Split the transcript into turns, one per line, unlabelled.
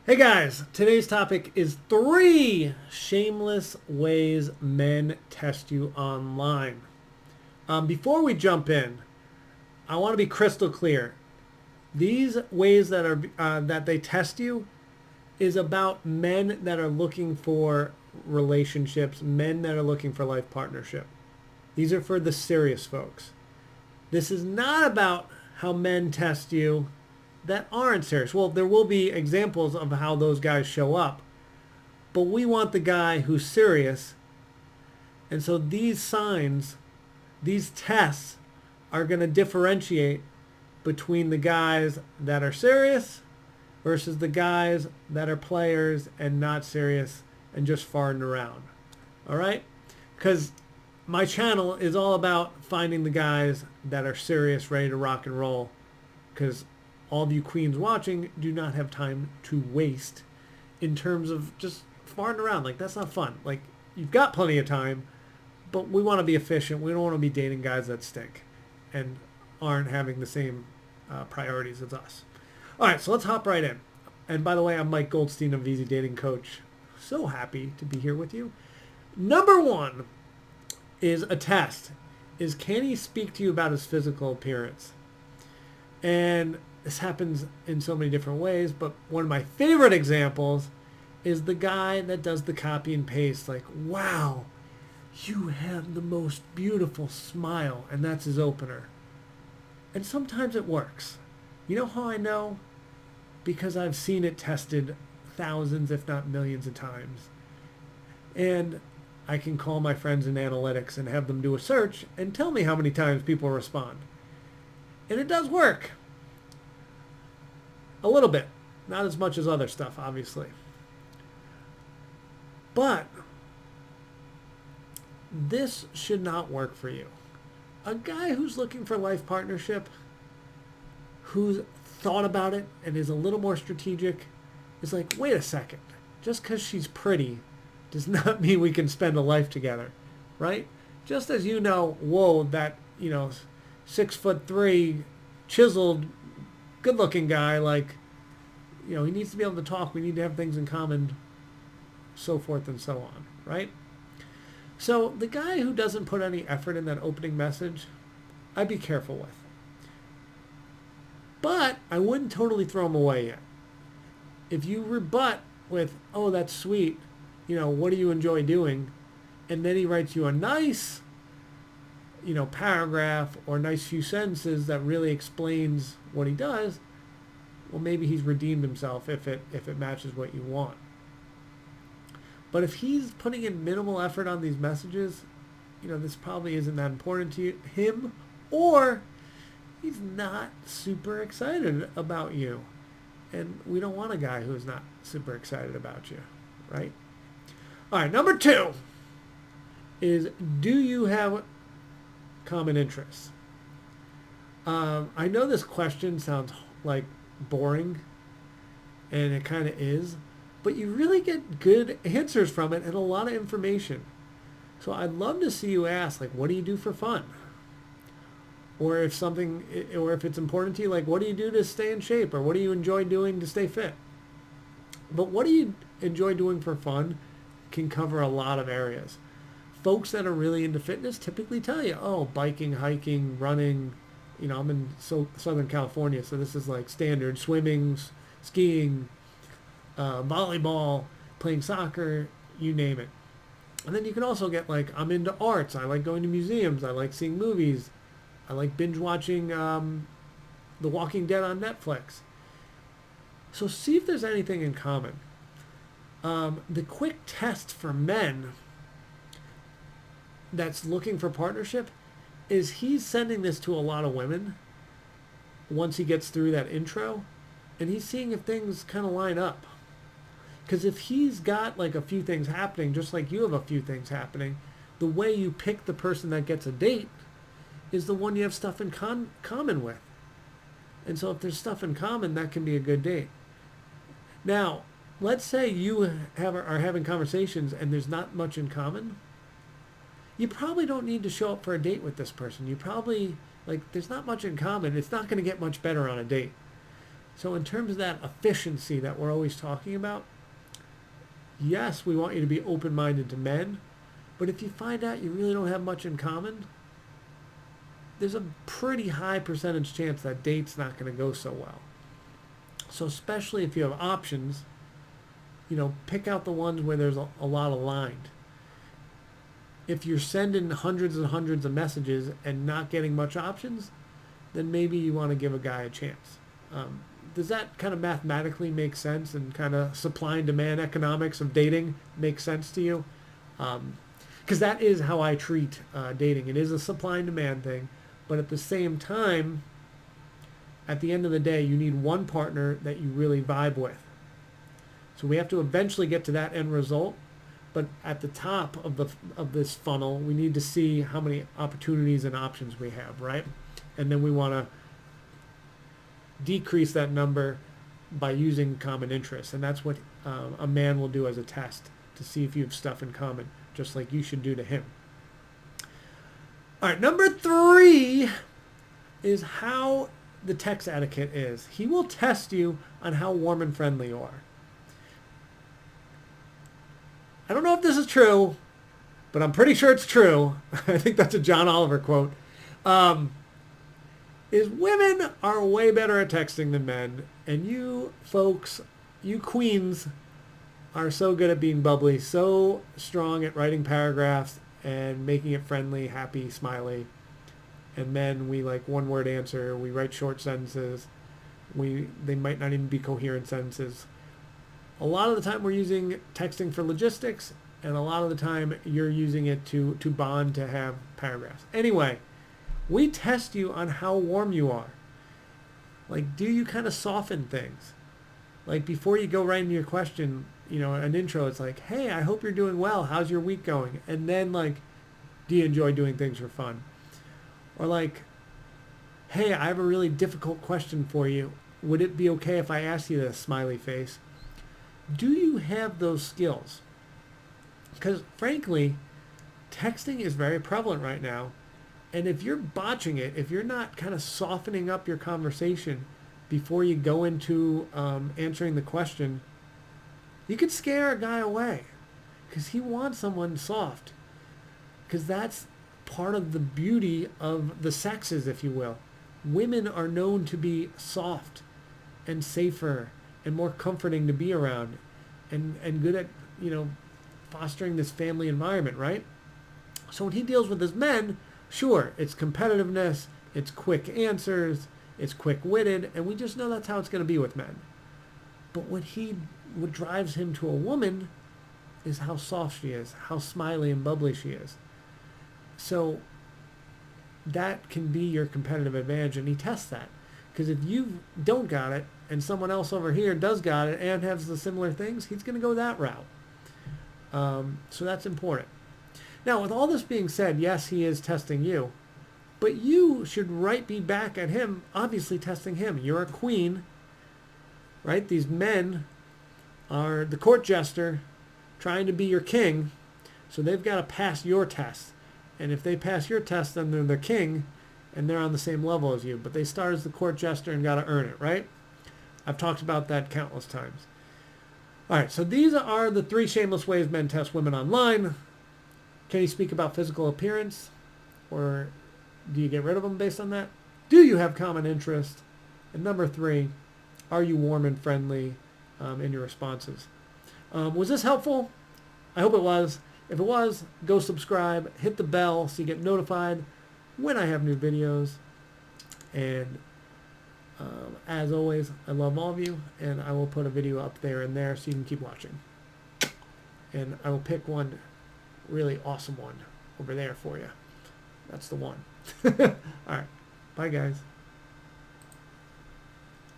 Hey guys, today's topic is 3 shameless ways men test you online. Before we jump in, I want to be crystal clear. These ways that they test you is about men that are looking for relationships, men that are looking for life partnership. These are for the serious folks. This is not about how men test you that aren't serious. Well, there will be examples of how those guys show up, but we want the guy who's serious. And so these signs, these tests are going to differentiate between the guys that are serious versus the guys that are players and not serious and just farting around. All right? Because my channel is all about finding the guys that are serious, ready to rock and roll. Because all of you queens watching do not have time to waste in terms of just farting around. Like, that's not fun. Like, you've got plenty of time, but we want to be efficient. We don't want to be dating guys that stink and aren't having the same priorities as us. All right, so let's hop right in. And by the way, I'm Mike Goldstein of Easy Dating Coach. So happy to be here with you. Number 1 is a test. Is can he speak to you about his physical appearance? And this happens in so many different ways, but one of my favorite examples is the guy that does the copy and paste. Like, wow, you have the most beautiful smile, and that's his opener. And sometimes it works. You know how I know? Because I've seen it tested thousands, if not millions of times. And I can call my friends in analytics and have them do a search and tell me how many times people respond. And it does work. A little bit. Not as much as other stuff, obviously. But this should not work for you. A guy who's looking for life partnership, who's thought about it and is a little more strategic, is like, wait a second. Just because she's pretty does not mean we can spend a life together, right? Just as you know, whoa, that, 6'3", chiseled, good-looking guy, like, he needs to be able to talk. We need to have things in common, so forth and so on, right? So the guy who doesn't put any effort in that opening message, I'd be careful with. But I wouldn't totally throw him away yet. If you rebut with, oh, that's sweet, what do you enjoy doing? And then he writes you a nice paragraph or nice few sentences that really explains what he does, well, maybe he's redeemed himself if it matches what you want. But if he's putting in minimal effort on these messages, this probably isn't that important to him, or he's not super excited about you. And we don't want a guy who's not super excited about you, right? All right, number 2 is, do you have common interests? I know this question sounds like boring, and it kind of is, but you really get good answers from it and a lot of information. So I'd love to see you ask, like, what do you do for fun? Or if it's important to you, like, what do you do to stay in shape? Or what do you enjoy doing to stay fit? But what do you enjoy doing for fun can cover a lot of areas. Folks that are really into fitness typically tell you, oh, biking, hiking, running. I'm in Southern California, so this is like standard. Swimming, skiing, volleyball, playing soccer, you name it. And then you can also get like, I'm into arts. I like going to museums. I like seeing movies. I like binge watching The Walking Dead on Netflix. So see if there's anything in common. The quick test for men that's looking for partnership is he's sending this to a lot of women once he gets through that intro, and he's seeing if things kind of line up. Because if he's got like a few things happening, just like you have a few things happening, the way you pick the person that gets a date is the one you have stuff in common with. And so if there's stuff in common, that can be a good date. Now, let's say you are having conversations and there's not much in common. You probably don't need to show up for a date with this person. You probably, there's not much in common. It's not going to get much better on a date. So in terms of that efficiency that we're always talking about, yes, we want you to be open-minded to men, but if you find out you really don't have much in common, there's a pretty high percentage chance that date's not going to go so well. So especially if you have options, pick out the ones where there's a lot aligned. If you're sending hundreds and hundreds of messages and not getting much options, then maybe you want to give a guy a chance. Does that kind of mathematically make sense, and kind of supply and demand economics of dating make sense to you? Because that is how I treat dating. It is a supply and demand thing, but at the same time, at the end of the day, you need one partner that you really vibe with. So we have to eventually get to that end result, but at the top of this funnel, we need to see how many opportunities and options we have, right? And then we want to decrease that number by using common interests, and that's what a man will do as a test to see if you have stuff in common, just like you should do to him. All right, number 3 is how the text etiquette is. He will test you on how warm and friendly you are. I don't know if this is true, but I'm pretty sure it's true. I think that's a John Oliver quote. Is women are way better at texting than men, and you folks, you queens, are so good at being bubbly, so strong at writing paragraphs and making it friendly, happy, smiley. And men, we like one-word answer. We write short sentences. They might not even be coherent sentences. A lot of the time we're using texting for logistics, and a lot of the time you're using it to bond, to have paragraphs. Anyway, we test you on how warm you are. Like, do you kind of soften things? Like, before you go right into your question, an intro, it's like, hey, I hope you're doing well. How's your week going? And then, like, do you enjoy doing things for fun? Or like, hey, I have a really difficult question for you. Would it be okay if I asked you this? Smiley face. Do you have those skills? Because frankly, texting is very prevalent right now. And if you're botching it, if you're not kind of softening up your conversation before you go into answering the question, you could scare a guy away, because he wants someone soft. Because that's part of the beauty of the sexes, if you will. Women are known to be soft and safer and more comforting to be around, and good at, fostering this family environment, right? So when he deals with his men, sure, it's competitiveness, it's quick answers, it's quick-witted, and we just know that's how it's going to be with men. But what drives him to a woman is how soft she is, how smiley and bubbly she is. So that can be your competitive advantage, and he tests that. Because if you don't got it, and someone else over here does got it and has the similar things, he's going to go that route. So that's important. Now, with all this being said, yes, he is testing you, but you should be back at him, obviously testing him. You're a queen, right? These men are the court jester trying to be your king, so they've got to pass your test. And if they pass your test, then they're the king, and they're on the same level as you. But they start as the court jester and got to earn it, right? I've talked about that countless times. All right, so these are the 3 shameless ways men test women online. Can you speak about physical appearance? Or do you get rid of them based on that? Do you have common interest? And number 3, are you warm and friendly in your responses? Was this helpful? I hope it was. If it was, go subscribe, hit the bell so you get notified when I have new videos. And as always, I love all of you, and I will put a video up there and there so you can keep watching. And I will pick one really awesome one over there for you. That's the one. All right. Bye, guys.